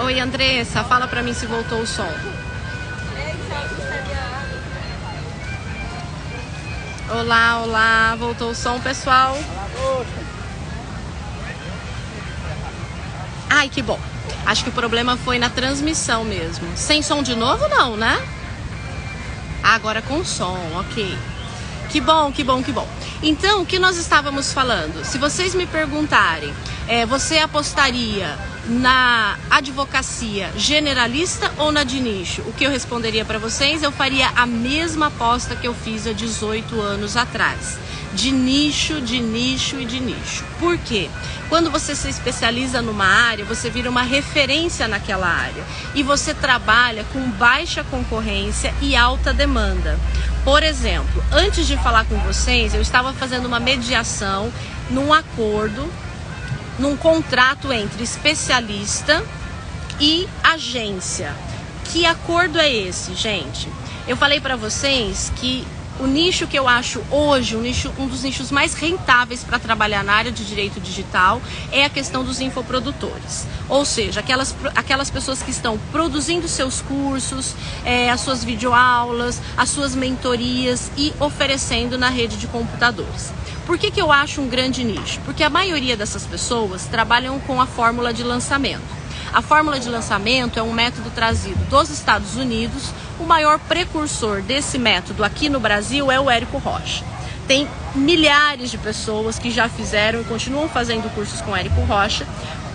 Oi, Andressa, fala pra mim se voltou o som. Olá, olá, voltou o som, pessoal? Ai, que bom. Acho que o problema foi na transmissão mesmo. Sem som de novo, não, né? Ah, agora com som, ok. Que bom, que bom, que bom. Então, o que nós estávamos falando? Se vocês me perguntarem, você apostaria na advocacia generalista ou na de nicho? O que eu responderia para vocês? Eu faria a mesma aposta que eu fiz há 18 anos atrás. De nicho, de nicho e de nicho. Por quê? Quando você se especializa numa área, você vira uma referência naquela área. E você trabalha com baixa concorrência e alta demanda. Por exemplo, antes de falar com vocês, eu estava fazendo uma mediação num acordo, num contrato entre especialista e agência. Que acordo é esse, gente? Eu falei para vocês que o nicho que eu acho hoje, um dos nichos mais rentáveis para trabalhar na área de direito digital é a questão dos infoprodutores. Ou seja, aquelas pessoas que estão produzindo seus cursos, as suas videoaulas, as suas mentorias e oferecendo na rede de computadores. Por que eu acho um grande nicho? Porque a maioria dessas pessoas trabalham com a fórmula de lançamento. A fórmula de lançamento é um método trazido dos Estados Unidos. O maior precursor desse método aqui no Brasil é o Érico Rocha. Tem milhares de pessoas que já fizeram e continuam fazendo cursos com Érico Rocha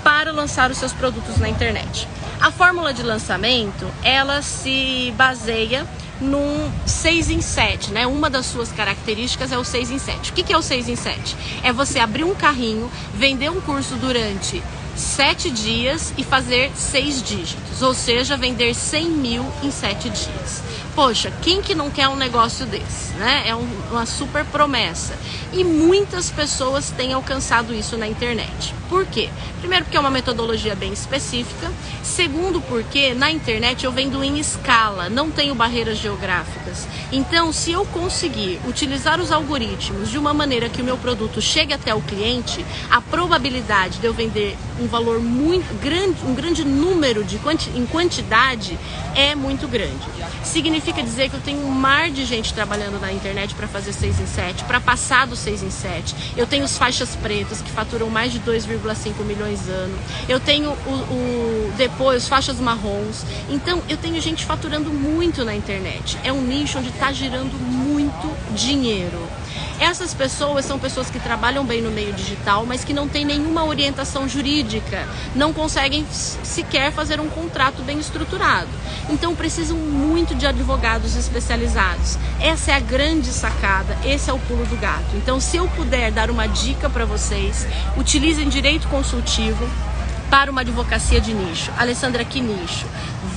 para lançar os seus produtos na internet. A fórmula de lançamento, ela se baseia num 6 em 7, né? Uma das suas características é o 6 em 7. O que é o 6 em 7? É você abrir um carrinho, vender um curso durante 7 dias e fazer 6 dígitos, ou seja, vender 100 mil em 7 dias. Poxa, quem que não quer um negócio desse, né? É uma super promessa. E muitas pessoas têm alcançado isso na internet. Por quê? Primeiro, porque é uma metodologia bem específica. Segundo, porque na internet eu vendo em escala, não tenho barreiras geográficas. Então, se eu conseguir utilizar os algoritmos de uma maneira que o meu produto chegue até o cliente, a probabilidade de eu vender um valor muito grande, um grande número em quantidade é muito grande. Significa dizer que eu tenho um mar de gente trabalhando na internet para fazer 6 em 7, para passar do 6 em 7. Eu tenho os faixas pretas que faturam mais de 2,5 milhões ano. Eu tenho depois os faixas marrons. Então eu tenho gente faturando muito na internet. É um nicho onde está girando muito dinheiro. Essas pessoas são pessoas que trabalham bem no meio digital, mas que não têm nenhuma orientação jurídica, não conseguem sequer fazer um contrato bem estruturado. Então precisam muito de advogados especializados. Essa é a grande sacada, esse é o pulo do gato. Então, se eu puder dar uma dica para vocês, utilizem direito consultivo para uma advocacia de nicho. Alessandra, que nicho?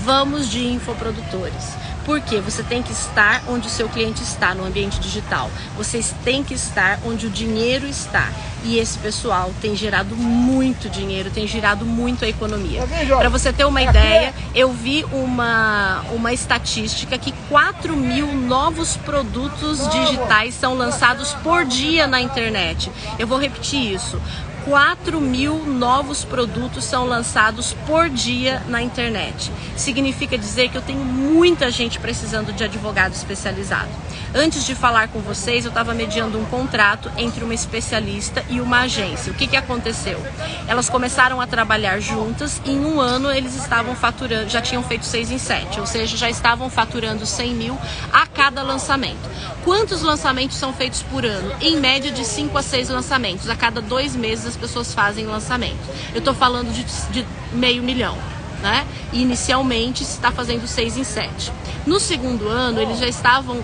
Vamos de infoprodutores. Porque você tem que estar onde o seu cliente está no ambiente digital. Vocês têm que estar onde o dinheiro está. E esse pessoal tem gerado muito dinheiro, tem girado muito a economia. Para você ter uma ideia, eu vi uma estatística que 4 mil novos produtos digitais são lançados por dia na internet. Eu vou repetir isso. 4 mil novos produtos são lançados por dia na internet. Significa dizer que eu tenho muita gente precisando de advogado especializado. Antes de falar com vocês, eu estava mediando um contrato entre uma especialista e uma agência. O que aconteceu? Elas começaram a trabalhar juntas e em um ano eles estavam faturando, já tinham feito 6 em 7, ou seja, já estavam faturando 100 mil a cada lançamento. Quantos lançamentos são feitos por ano? Em média de 5 a 6 lançamentos. A cada 2 meses as pessoas fazem lançamento. Eu estou falando de meio milhão, né? E inicialmente se está fazendo 6 em 7. No segundo ano, eles já estavam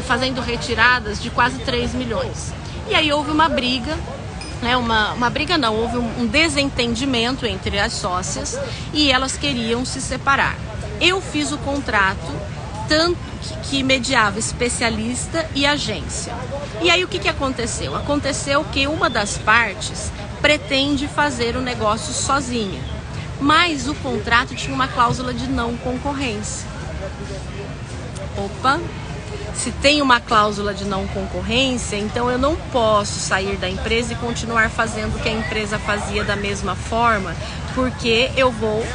fazendo retiradas de quase 3 milhões. E aí houve uma briga, né? Uma briga não, houve um desentendimento entre as sócias e elas queriam se separar. Eu fiz o contrato tanto que mediava especialista e agência. E aí o que aconteceu? Aconteceu que uma das partes pretende fazer o negócio sozinha, mas o contrato tinha uma cláusula de não concorrência. Opa! Se tem uma cláusula de não concorrência, então eu não posso sair da empresa e continuar fazendo o que a empresa fazia da mesma forma, porque eu vou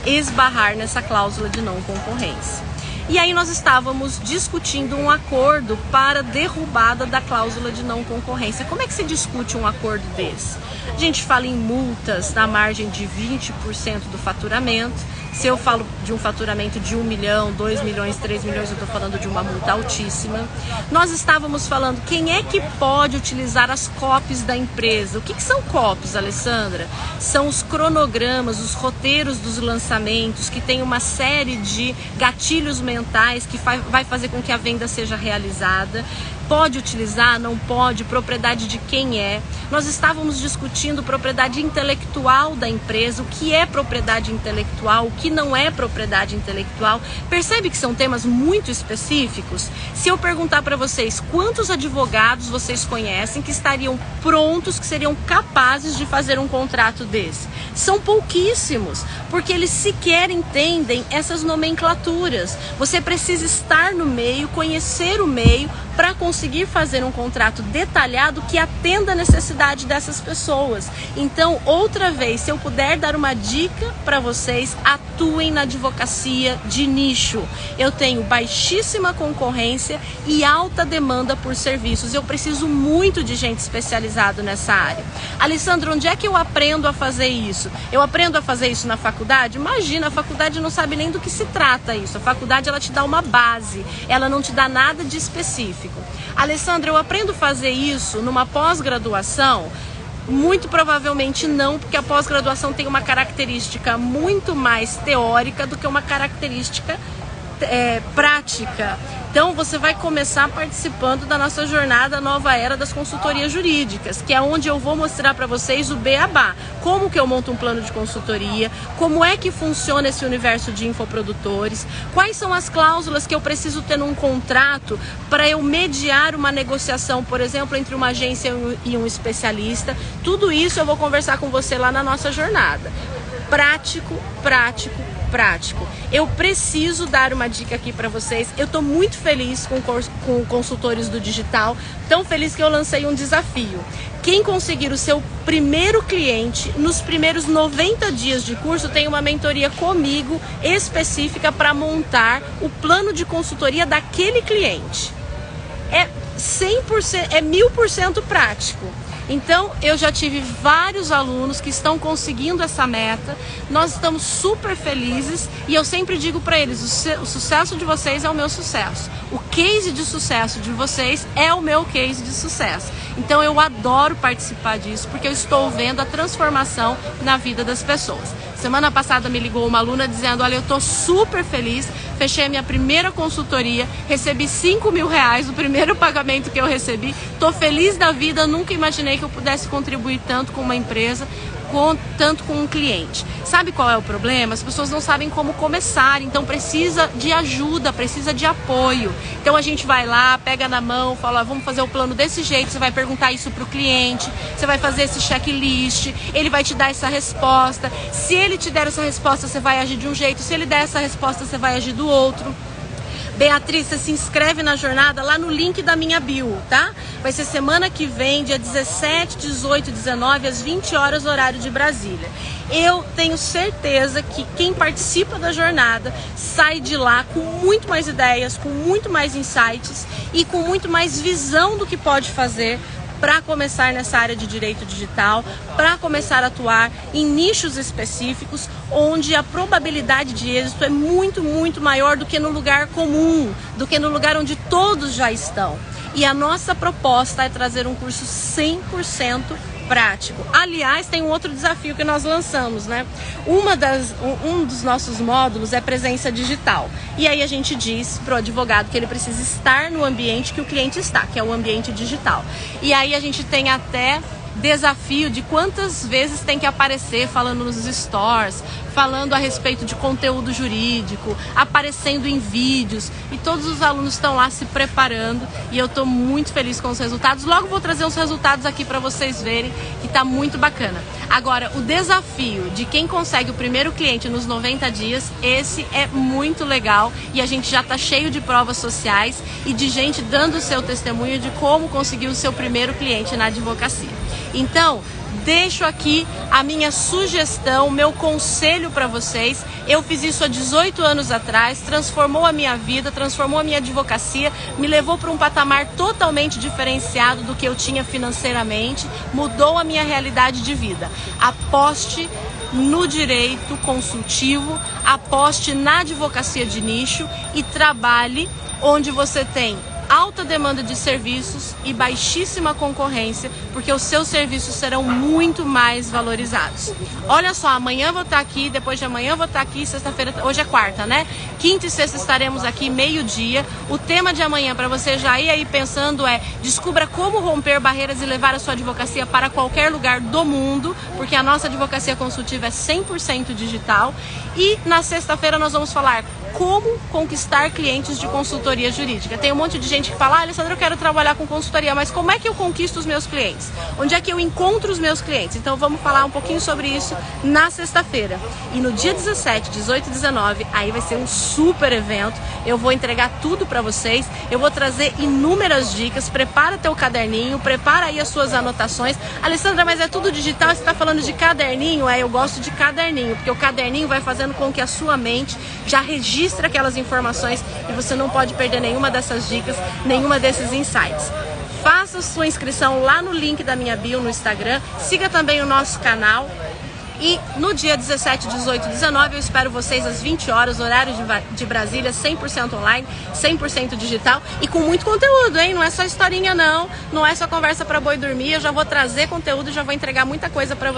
esbarrar nessa cláusula de não concorrência. E aí nós estávamos discutindo um acordo para derrubada da cláusula de não concorrência. Como é que se discute um acordo desse? A gente fala em multas na margem de 20% do faturamento. Se eu falo de um faturamento de 1 milhão, 2 milhões, 3 milhões, eu estou falando de uma multa altíssima. Nós estávamos falando quem é que pode utilizar as copies da empresa. O que são copies, Alessandra? São os cronogramas, os roteiros dos lançamentos, que tem uma série de gatilhos mentais que vai fazer com que a venda seja realizada. Pode utilizar, não pode, propriedade de quem é. Nós estávamos discutindo propriedade intelectual da empresa, o que é propriedade intelectual, o que não é propriedade intelectual. Percebe que são temas muito específicos? Se eu perguntar para vocês quantos advogados vocês conhecem que estariam prontos, que seriam capazes de fazer um contrato desse? São pouquíssimos, porque eles sequer entendem essas nomenclaturas. Você precisa estar no meio, conhecer o meio, para conseguir fazer um contrato detalhado que atenda a necessidade dessas pessoas. Então, outra vez, se eu puder dar uma dica para vocês, atuem na advocacia de nicho. Eu tenho baixíssima concorrência e alta demanda por serviços. Eu preciso muito de gente especializada nessa área. Alessandra, onde é que eu aprendo a fazer isso? Eu aprendo a fazer isso na faculdade? Imagina, a faculdade não sabe nem do que se trata isso. A faculdade, ela te dá uma base, ela não te dá nada de específico. Alessandra, eu aprendo a fazer isso numa pós-graduação? Muito provavelmente não, porque a pós-graduação tem uma característica muito mais teórica do que uma característica prática. Então você vai começar participando da nossa jornada Nova Era das Consultorias Jurídicas, que é onde eu vou mostrar para vocês o beabá. Como que eu monto um plano de consultoria, como é que funciona esse universo de infoprodutores, quais são as cláusulas que eu preciso ter num contrato para eu mediar uma negociação, por exemplo, entre uma agência e um especialista. Tudo isso eu vou conversar com você lá na nossa jornada. Prático, prático, prático. Eu preciso dar uma dica aqui para vocês. Eu estou muito feliz com consultores do digital, tão feliz que eu lancei um desafio. Quem conseguir o seu primeiro cliente nos primeiros 90 dias de curso tem uma mentoria comigo específica para montar o plano de consultoria daquele cliente. É 100%, é 1000% prático. Então, eu já tive vários alunos que estão conseguindo essa meta, nós estamos super felizes e eu sempre digo para eles, o sucesso de vocês é o meu sucesso, o case de sucesso de vocês é o meu case de sucesso. Então, eu adoro participar disso porque eu estou vendo a transformação na vida das pessoas. Semana passada me ligou uma aluna dizendo, olha, eu estou super feliz, fechei a minha primeira consultoria, recebi 5 mil reais, o primeiro pagamento que eu recebi, estou feliz da vida, nunca imaginei que eu pudesse contribuir tanto com uma empresa, tanto com um cliente. Sabe qual é o problema? As pessoas não sabem como começar, então precisa de ajuda, precisa de apoio. Então a gente vai lá, pega na mão, fala, vamos fazer o plano desse jeito, você vai perguntar isso para o cliente, você vai fazer esse checklist, ele vai te dar essa resposta. Se ele te der essa resposta, você vai agir de um jeito, se ele der essa resposta, você vai agir do outro. Beatriz, você se inscreve na jornada lá no link da minha bio, tá? Vai ser semana que vem, dia 17, 18, 19, às 20 horas, horário de Brasília. Eu tenho certeza que quem participa da jornada sai de lá com muito mais ideias, com muito mais insights e com muito mais visão do que pode fazer para começar nessa área de direito digital, para começar a atuar em nichos específicos, onde a probabilidade de êxito é muito, muito maior do que no lugar comum, do que no lugar onde todos já estão. E a nossa proposta é trazer um curso 100% prático. Aliás, tem um outro desafio que nós lançamos, né? Um dos nossos módulos é presença digital. E aí a gente diz para o advogado que ele precisa estar no ambiente que o cliente está, que é o ambiente digital. E aí a gente tem até desafio de quantas vezes tem que aparecer falando nos stores, falando a respeito de conteúdo jurídico, aparecendo em vídeos, e todos os alunos estão lá se preparando e eu estou muito feliz com os resultados. Logo vou trazer os resultados aqui para vocês verem que está muito bacana. Agora, o desafio de quem consegue o primeiro cliente nos 90 dias, esse é muito legal e a gente já está cheio de provas sociais e de gente dando o seu testemunho de como conseguir o seu primeiro cliente na advocacia. Então, deixo aqui a minha sugestão, meu conselho para vocês. Eu fiz isso há 18 anos atrás, transformou a minha vida, transformou a minha advocacia, me levou para um patamar totalmente diferenciado do que eu tinha financeiramente, mudou a minha realidade de vida. Aposte no direito consultivo, aposte na advocacia de nicho e trabalhe onde você tem alta demanda de serviços e baixíssima concorrência, porque os seus serviços serão muito mais valorizados. Olha só, amanhã eu vou estar aqui, depois de amanhã eu vou estar aqui, sexta-feira, hoje é quarta, né? Quinta e sexta estaremos aqui, meio-dia. O tema de amanhã, para você já ir aí pensando, é: descubra como romper barreiras e levar a sua advocacia para qualquer lugar do mundo, porque a nossa advocacia consultiva é 100% digital. E na sexta-feira nós vamos falar como conquistar clientes de consultoria jurídica. Tem um monte de gente que fala: Alessandra, eu quero trabalhar com consultoria, mas como é que eu conquisto os meus clientes? Onde é que eu encontro os meus clientes? Então vamos falar um pouquinho sobre isso na sexta-feira. E no dia 17, 18 e 19, aí vai ser um super evento. Eu vou entregar tudo para vocês, eu vou trazer inúmeras dicas. Prepara teu caderninho, prepara aí as suas anotações. Alessandra, mas é tudo digital, você está falando de caderninho? Eu gosto de caderninho, porque o caderninho vai fazendo com que a sua mente já registre aquelas informações e você não pode perder nenhuma dessas dicas, nenhuma desses insights. Faça sua inscrição lá no link da minha bio no Instagram, siga também o nosso canal. E no dia 17, 18 e 19 eu espero vocês às 20 horas, horário de Brasília, 100% online, 100% digital e com muito conteúdo, hein? Não é só historinha não, não é só conversa para boi dormir. Eu já vou trazer conteúdo, já vou entregar muita coisa para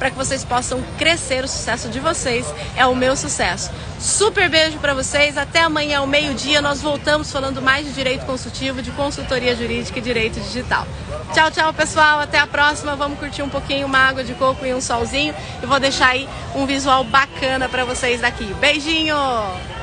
que vocês possam crescer. O sucesso de vocês é o meu sucesso. Super beijo para vocês, até amanhã ao meio-dia nós voltamos falando mais de direito consultivo, de consultoria jurídica e direito digital. Tchau, tchau pessoal, até a próxima. Vamos curtir um pouquinho uma água de coco e um solzinho. Eu vou deixar aí um visual bacana para vocês daqui. Beijinho!